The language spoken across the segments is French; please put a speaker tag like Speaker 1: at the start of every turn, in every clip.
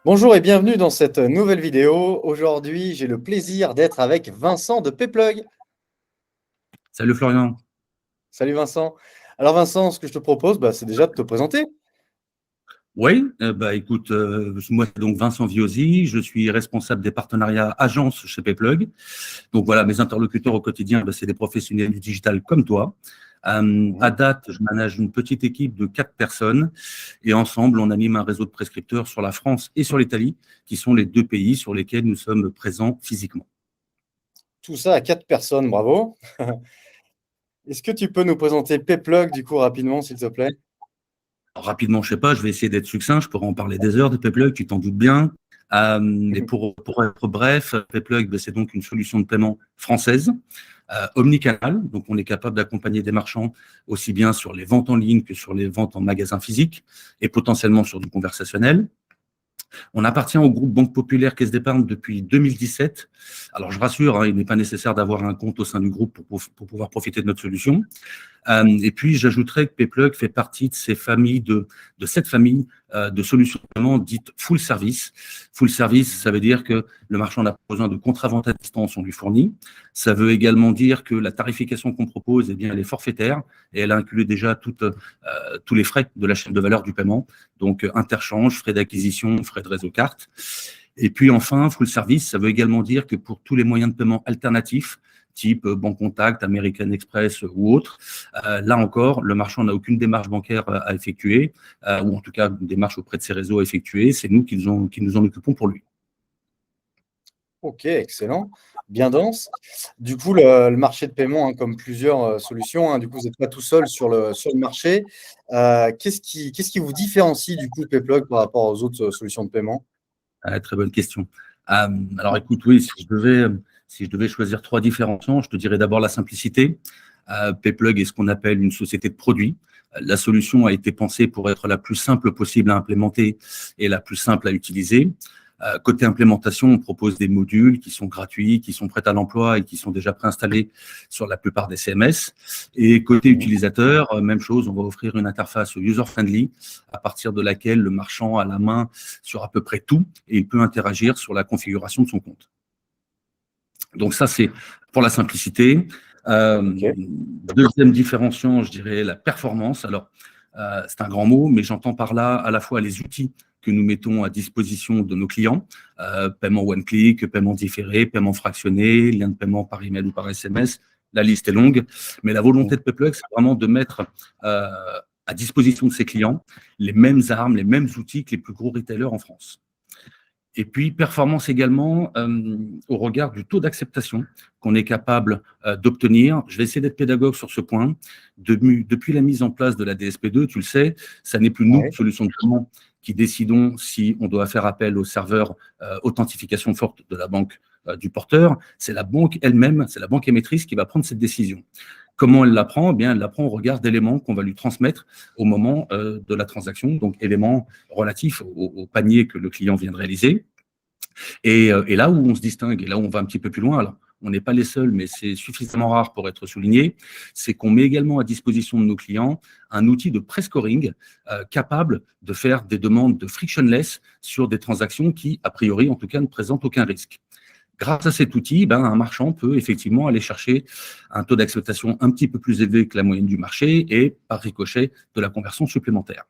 Speaker 1: Bonjour et bienvenue dans cette nouvelle vidéo. Aujourd'hui, j'ai le plaisir d'être avec Vincent de Payplug.
Speaker 2: Salut Florian.
Speaker 1: Salut Vincent. Alors Vincent, ce que je te propose, c'est déjà de te présenter.
Speaker 2: Oui, écoute, moi c'est donc Vincent Viosi, je suis responsable des partenariats agences chez Payplug. Donc voilà, mes interlocuteurs au quotidien, c'est des professionnels du digital comme toi. À date, je manage une petite équipe de 4 personnes et ensemble, on anime un réseau de prescripteurs sur la France et sur l'Italie, qui sont les 2 pays sur lesquels nous sommes présents physiquement.
Speaker 1: Tout ça à 4 personnes, bravo. Est-ce que tu peux nous présenter Payplug du coup rapidement, s'il te plaît?
Speaker 2: Alors, rapidement, je sais pas, je vais essayer d'être succinct, je pourrais en parler des heures de Payplug, tu t'en doutes bien. Mais pour être bref, Payplug, c'est donc une solution de paiement française, omnicanal. Donc, on est capable d'accompagner des marchands aussi bien sur les ventes en ligne que sur les ventes en magasin physique et potentiellement sur du conversationnel. On appartient au groupe Banque Populaire Caisse d'Épargne depuis 2017. Alors, je rassure, il n'est pas nécessaire d'avoir un compte au sein du groupe pour pouvoir profiter de notre solution. Et puis, j'ajouterais que Payplug fait partie de cette famille de solutions vraiment dites full service. Full service, ça veut dire que le marchand n'a pas besoin de contre-vente à distance, on lui fournit. Ça veut également dire que la tarification qu'on propose, elle est forfaitaire et elle inclut déjà tous les frais de la chaîne de valeur du paiement. Donc, interchange, frais d'acquisition, frais de réseau carte. Et puis enfin, full service, ça veut également dire que pour tous les moyens de paiement alternatifs, type Banque Contact, American Express ou autre, là encore, le marchand n'a aucune démarche bancaire à effectuer, ou en tout cas une démarche auprès de ses réseaux à effectuer. C'est nous qui nous en occupons pour lui.
Speaker 1: Ok, excellent. Bien dense. Du coup, le marché de paiement, comme plusieurs solutions, du coup, vous n'êtes pas tout seul sur le marché. Qu'est-ce qui vous différencie du coup Payplug par rapport aux autres solutions de paiement?
Speaker 2: Très bonne question. Alors écoute, oui, si je devais choisir 3 différenciants, je te dirais d'abord la simplicité. Payplug est ce qu'on appelle une société de produits. La solution a été pensée pour être la plus simple possible à implémenter et la plus simple à utiliser. Côté implémentation, on propose des modules qui sont gratuits, qui sont prêts à l'emploi et qui sont déjà préinstallés sur la plupart des CMS. Et côté utilisateur, même chose, on va offrir une interface user-friendly à partir de laquelle le marchand a la main sur à peu près tout et il peut interagir sur la configuration de son compte. Donc ça, c'est pour la simplicité.
Speaker 1: Ok.
Speaker 2: Deuxième différenciant, je dirais la performance. Alors, c'est un grand mot, mais j'entends par là à la fois les outils que nous mettons à disposition de nos clients, paiement one-click, paiement différé, paiement fractionné, lien de paiement par email ou par SMS, la liste est longue, mais la volonté de Payplug, c'est vraiment de mettre à disposition de ses clients les mêmes armes, les mêmes outils que les plus gros retailers en France. Et puis, performance également au regard du taux d'acceptation qu'on est capable d'obtenir. Je vais essayer d'être pédagogue sur ce point. Depuis la mise en place de la DSP2, tu le sais, ça n'est plus nous,
Speaker 1: Ouais.
Speaker 2: solution de paiement, qui décidons si on doit faire appel au serveur authentification forte de la banque du porteur. C'est la banque elle-même, c'est la banque émettrice qui va prendre cette décision. Comment elle l'apprend? Eh bien, elle l'apprend au regard d'éléments qu'on va lui transmettre au moment de la transaction, donc éléments relatifs au panier que le client vient de réaliser. Et là où on se distingue, et là où on va un petit peu plus loin, alors on n'est pas les seuls, mais c'est suffisamment rare pour être souligné, c'est qu'on met également à disposition de nos clients un outil de prescoring capable de faire des demandes de frictionless sur des transactions qui, a priori, en tout cas, ne présentent aucun risque. Grâce à cet outil, un marchand peut effectivement aller chercher un taux d'acceptation un petit peu plus élevé que la moyenne du marché et, par ricochet, de la conversion supplémentaire.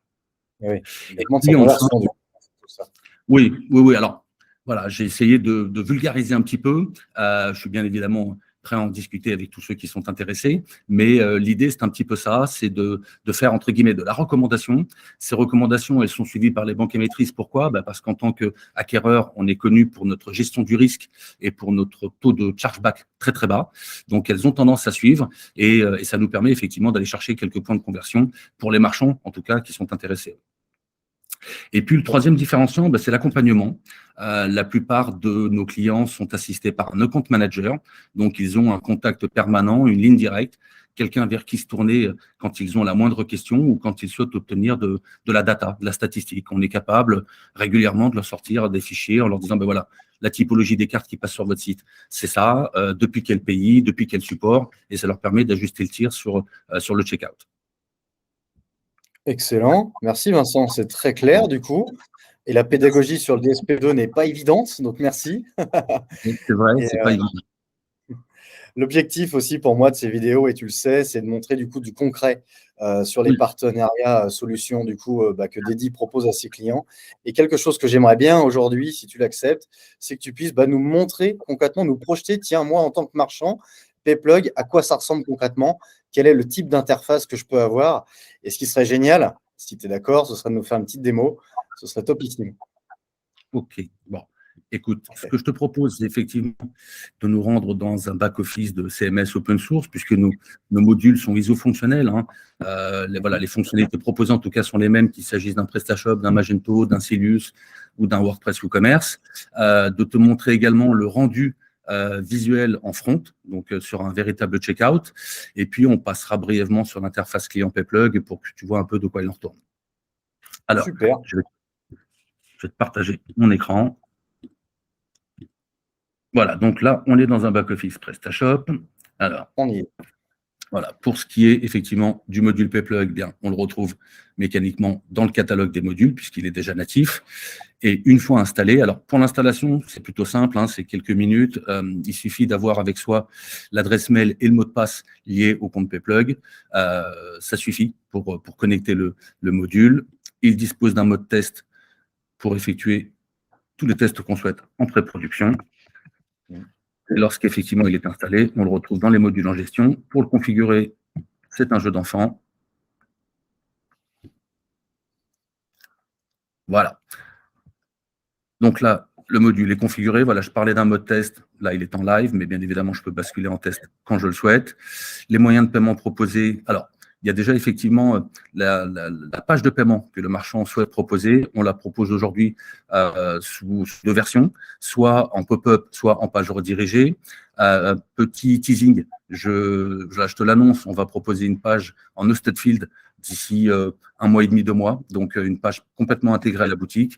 Speaker 1: Oui, il
Speaker 2: Et
Speaker 1: augmente sa
Speaker 2: puis enfin,
Speaker 1: conversion du coup. Tout ça.
Speaker 2: oui, oui, oui. Alors, voilà, j'ai essayé de vulgariser un petit peu. Je suis bien évidemment prêt à en discuter avec tous ceux qui sont intéressés, mais l'idée, c'est un petit peu ça, c'est de faire, entre guillemets, de la recommandation. Ces recommandations, elles sont suivies par les banques émettrices. Pourquoi? Parce qu'en tant qu'acquéreur, on est connu pour notre gestion du risque et pour notre taux de chargeback très, très bas. Donc, elles ont tendance à suivre et ça nous permet effectivement d'aller chercher quelques points de conversion pour les marchands, en tout cas, qui sont intéressés. Et puis, le troisième différenciant, c'est l'accompagnement. La plupart de nos clients sont assistés par un account manager. Donc, ils ont un contact permanent, une ligne directe, quelqu'un vers qui se tourner quand ils ont la moindre question ou quand ils souhaitent obtenir de la data, de la statistique. On est capable régulièrement de leur sortir des fichiers en leur disant, voilà, la typologie des cartes qui passent sur votre site, c'est ça, depuis quel pays, depuis quel support, et ça leur permet d'ajuster le tir sur le checkout.
Speaker 1: Excellent. Merci Vincent, c'est très clair du coup. Et la pédagogie sur le DSP2 n'est pas évidente, donc merci.
Speaker 2: C'est vrai,
Speaker 1: Et,
Speaker 2: c'est pas évident.
Speaker 1: l'objectif aussi pour moi de ces vidéos, et tu le sais, c'est de montrer du coup du concret sur les
Speaker 2: Oui.
Speaker 1: partenariats solutions du coup que Dedi propose à ses clients. Et quelque chose que j'aimerais bien aujourd'hui, si tu l'acceptes, c'est que tu puisses nous montrer concrètement, nous projeter, tiens, moi en tant que marchand, Payplug, à quoi ça ressemble concrètement, quel est le type d'interface que je peux avoir. Et ce qui serait génial, si tu es d'accord, ce serait de nous faire une petite démo, ce serait topissime.
Speaker 2: Ok, bon. Écoute, ce que je te propose, c'est effectivement de nous rendre dans un back-office de CMS open source, puisque nos modules sont iso-fonctionnels. Hein. Voilà, les fonctionnalités proposées, en tout cas, sont les mêmes qu'il s'agisse d'un PrestaShop, d'un Magento, d'un Silius ou d'un WordPress WooCommerce. De te montrer également le rendu visuel en front, donc sur un véritable checkout. Et puis, on passera brièvement sur l'interface client Payplug pour que tu vois un peu de quoi il en retourne. Alors,
Speaker 1: Super,
Speaker 2: je vais te partager mon écran. Voilà, donc là, on est dans un back-office PrestaShop. Alors,
Speaker 1: on y est.
Speaker 2: voilà, pour ce qui est effectivement du module Payplug, bien, on le retrouve mécaniquement dans le catalogue des modules puisqu'il est déjà natif. Et une fois installé, alors pour l'installation, c'est plutôt simple, hein, c'est quelques minutes. Il suffit d'avoir avec soi l'adresse mail et le mot de passe lié au compte Payplug. Ça suffit pour connecter le module. Il dispose d'un mode test pour effectuer tous les tests qu'on souhaite en pré-production. Et lorsqu'effectivement il est installé, on le retrouve dans les modules en gestion. Pour le configurer, c'est un jeu d'enfant. Voilà. Donc là, le module est configuré. Voilà, je parlais d'un mode test. Là, il est en live, mais bien évidemment, je peux basculer en test quand je le souhaite. Les moyens de paiement proposés. Alors, il y a déjà effectivement la page de paiement que le marchand souhaite proposer. On la propose aujourd'hui sous deux versions, soit en pop-up, soit en page redirigée. Petit teasing, je te l'annonce, on va proposer une page en hosted field d'ici un mois et demi, 2 mois. Donc, une page complètement intégrée à la boutique.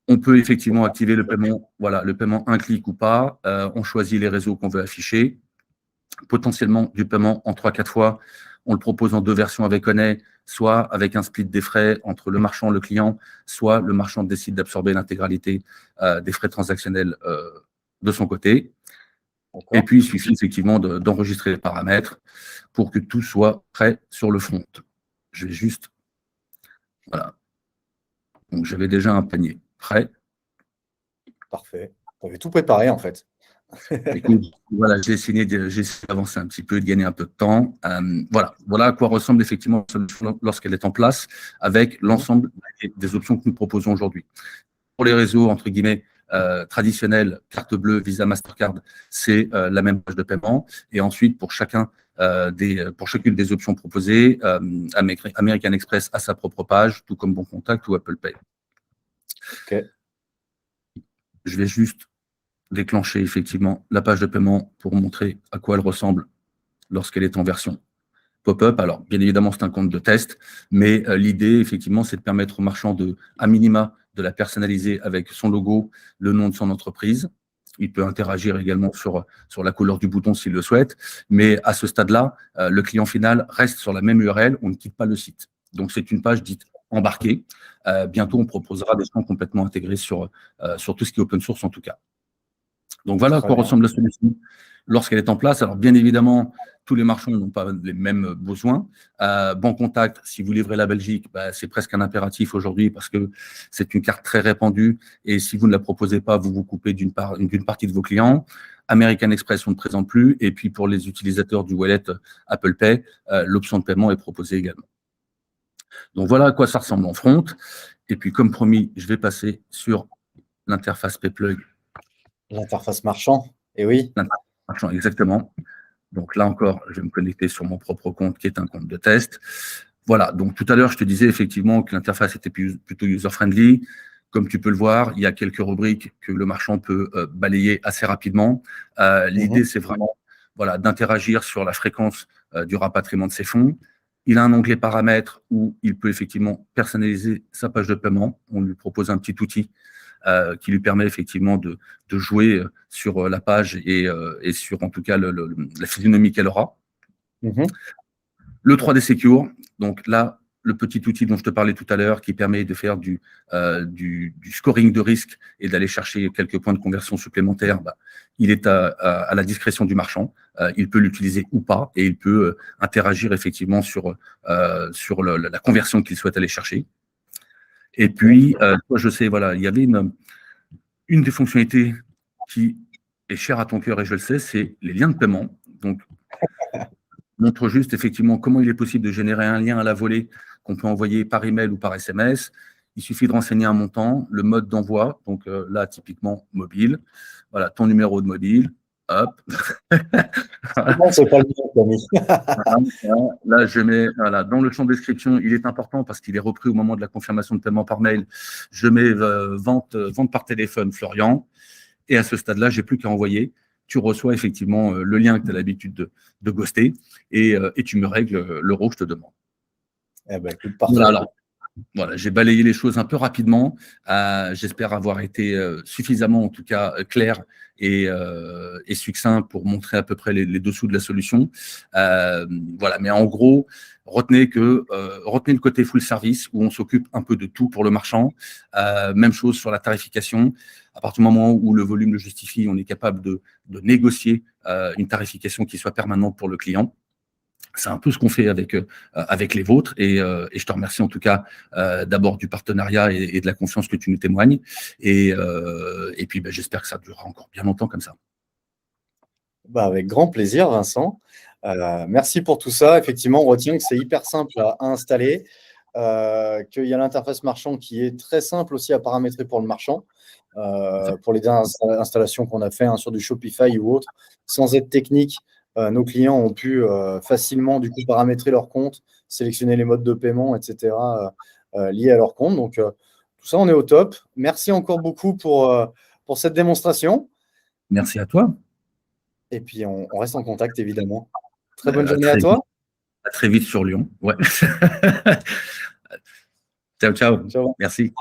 Speaker 2: On peut effectivement activer le paiement, voilà, le paiement un clic ou pas. On choisit les réseaux qu'on veut afficher. Potentiellement du paiement en 3-4 fois. On le propose en 2 versions avec Honey, soit avec un split des frais entre le marchand et le client, soit le marchand décide d'absorber l'intégralité des frais transactionnels de son côté. Et puis, il suffit effectivement d'enregistrer les paramètres pour que tout soit prêt sur le front. Je vais juste... Voilà. Donc, j'avais déjà un panier prêt.
Speaker 1: Parfait. Tu avais tout préparé en fait.
Speaker 2: Écoute, voilà, j'ai essayé d'avancer un petit peu, de gagner un peu de temps. Voilà à quoi ressemble effectivement la solution lorsqu'elle est en place, avec l'ensemble des options que nous proposons aujourd'hui. Pour les réseaux, entre guillemets, traditionnels, carte bleue, Visa, Mastercard, c'est la même page de paiement. Et ensuite, pour chacune des options proposées, American Express a sa propre page, tout comme Bon Contact ou Apple Pay.
Speaker 1: Okay.
Speaker 2: Je vais juste déclencher effectivement la page de paiement pour montrer à quoi elle ressemble lorsqu'elle est en version pop-up. Alors, bien évidemment, c'est un compte de test, mais l'idée, effectivement, c'est de permettre au marchand à minima, de la personnaliser avec son logo, le nom de son entreprise. Il peut interagir également sur la couleur du bouton s'il le souhaite, mais à ce stade-là, le client final reste sur la même URL, on ne quitte pas le site. Donc, c'est une page dite embarquée. Bientôt, on proposera des champs complètement intégrés sur tout ce qui est open source en tout cas. Donc voilà à quoi ressemble la solution lorsqu'elle est en place. Alors bien évidemment, tous les marchands n'ont pas les mêmes besoins. Bon Contact, si vous livrez la Belgique, c'est presque un impératif aujourd'hui parce que c'est une carte très répandue et si vous ne la proposez pas, vous vous coupez d'une partie de vos clients. American Express, on ne présente plus. Et puis pour les utilisateurs du wallet Apple Pay, l'option de paiement est proposée également. Donc voilà à quoi ça ressemble en front. Et puis comme promis, je vais passer sur l'interface Payplug.
Speaker 1: L'interface marchand, et oui.
Speaker 2: L'interface marchand, exactement. Donc là encore, je vais me connecter sur mon propre compte qui est un compte de test. Voilà, donc tout à l'heure, je te disais effectivement que l'interface était plutôt user-friendly. Comme tu peux le voir, il y a quelques rubriques que le marchand peut balayer assez rapidement. L'idée, c'est vraiment d'interagir sur la fréquence du rapatriement de ses fonds. Il a un onglet paramètres où il peut effectivement personnaliser sa page de paiement. On lui propose un petit outil qui lui permet effectivement de jouer sur la page et sur en tout cas la physionomie qu'elle aura. Le 3D Secure, donc là, le petit outil dont je te parlais tout à l'heure qui permet de faire du scoring de risque et d'aller chercher quelques points de conversion supplémentaires, il est à la discrétion du marchand. Il peut l'utiliser ou pas et il peut interagir effectivement sur la conversion qu'il souhaite aller chercher. Et puis, je sais, voilà, il y avait une des fonctionnalités qui est chère à ton cœur et je le sais, c'est les liens de paiement. Donc, montre juste effectivement comment il est possible de générer un lien à la volée qu'on peut envoyer par email ou par SMS. Il suffit de renseigner un montant, le mode d'envoi, donc là, typiquement mobile. Voilà, ton numéro de mobile, hop.
Speaker 1: Non, c'est pas le cas, Camille.
Speaker 2: Là, je mets, voilà, dans le champ de description, il est important parce qu'il est repris au moment de la confirmation de paiement par mail. Je mets vente par téléphone, Florian. Et à ce stade-là, j'ai plus qu'à envoyer. Tu reçois effectivement le lien que tu as l'habitude de ghoster et tu me règles l'euro que je te demande.
Speaker 1: Eh ben, écoute, parfait.
Speaker 2: Voilà, j'ai balayé les choses un peu rapidement. J'espère avoir été suffisamment, en tout cas, clair et succinct pour montrer à peu près les dessous de la solution. Voilà, mais en gros, retenez le côté full service où on s'occupe un peu de tout pour le marchand. Même chose sur la tarification. À partir du moment où le volume le justifie, on est capable de négocier une tarification qui soit permanente pour le client. C'est un peu ce qu'on fait avec les vôtres et je te remercie en tout cas d'abord du partenariat et de la confiance que tu nous témoignes et puis j'espère que ça durera encore bien longtemps comme ça.
Speaker 1: Avec grand plaisir, Vincent. Merci pour tout ça. Effectivement, on retient que c'est hyper simple à installer, qu'il y a l'interface marchand qui est très simple aussi à paramétrer pour le marchand. Pour les installations qu'on a fait sur du Shopify ou autre, sans aide technique, nos clients ont pu facilement du coup paramétrer leur compte, sélectionner les modes de paiement, etc. Liés à leur compte. Donc tout ça, on est au top. Merci encore beaucoup pour cette démonstration.
Speaker 2: Merci à toi.
Speaker 1: Et puis on reste en contact évidemment. Très bonne journée à toi.
Speaker 2: À très vite sur Lyon. Ouais. Ciao, ciao.
Speaker 1: Ciao.
Speaker 2: Merci.